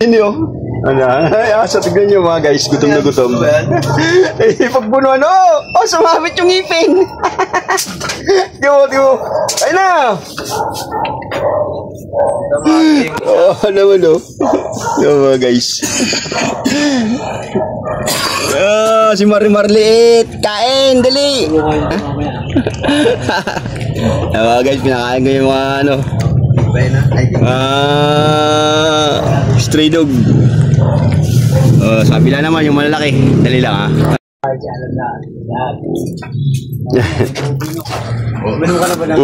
Inyo. Ano? Asa, tignan nyo mga guys. Gutom na gutom. Pagbunuan. Oh, sumabit yung ngipin. Di mo. Ayun na. Naman mga guys. Si Marimar liit. Kain, dali. Mga guys, pinakain ko yung mga stray dog. Sabi lang naman yung malalaki. Dali lang ha. Meron ka na ba na?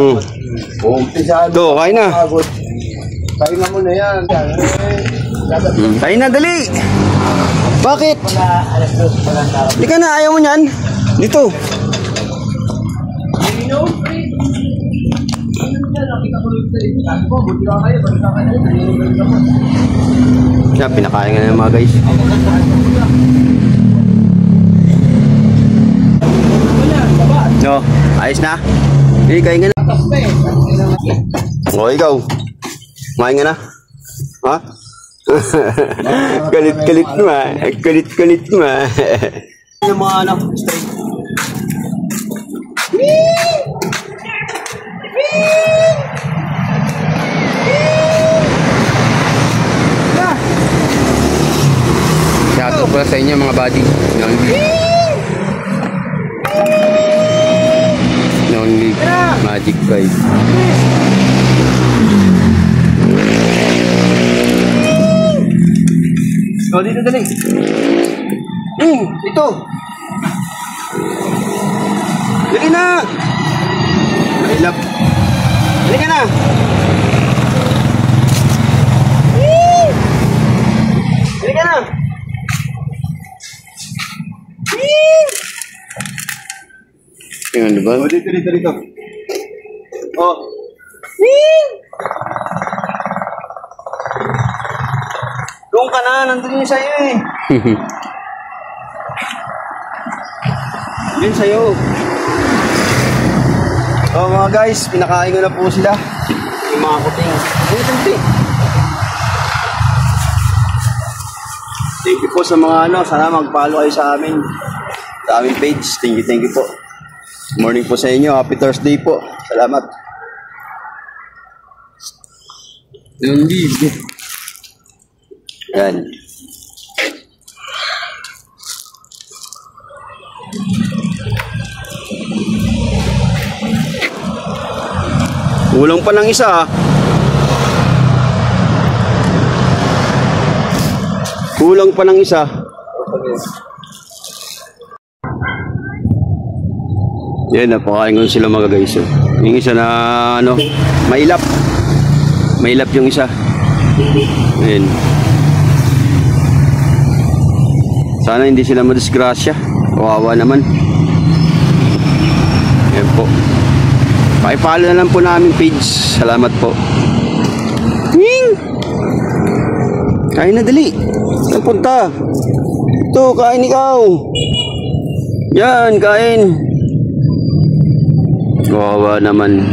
Ito, kain na. Kain na muna yan. Kain na, dali. Bakit? Di ka na, ayaw mo niyan. Dito. Kaya pinakain nga na mga guys. No, ayos na. Kain ka na. O, ikaw. Kumain ka na. Ha? Kalit-kalit mo ha. Kalit-kalit mo ha. Yung mga straight. Shoutout pala sa inyo mga buddy. Only Magic 5. Oh, dito dali. Ito. Dali na. Hilap. Dali ka na. Dali ka na. Tingnan diba? Oh, dito. Oh. Doon ka na, nandun yung sa'yo eh. Yun sa'yo. Oh mga guys, pinakain ko na po sila. Yung mga kuting. Thank you po sa mga sana mag-follow kayo sa amin. Sa aming page. Thank you po. Good morning po sa inyo. Happy Thursday po. Salamat. Yan. Kulang pa ng isa. Kulang pa ng isa. Yan, napakain ko sila mga guys. Yung isa na mailap. Mailap yung isa. Ayan. Sana hindi sila madisgrasya. Kawawa naman. Ayan po. Pakipalo na lang po namin page. Salamat po. Kain na dali. Saan punta? Ito, kain ikaw. Yan, kain. Kawawa naman.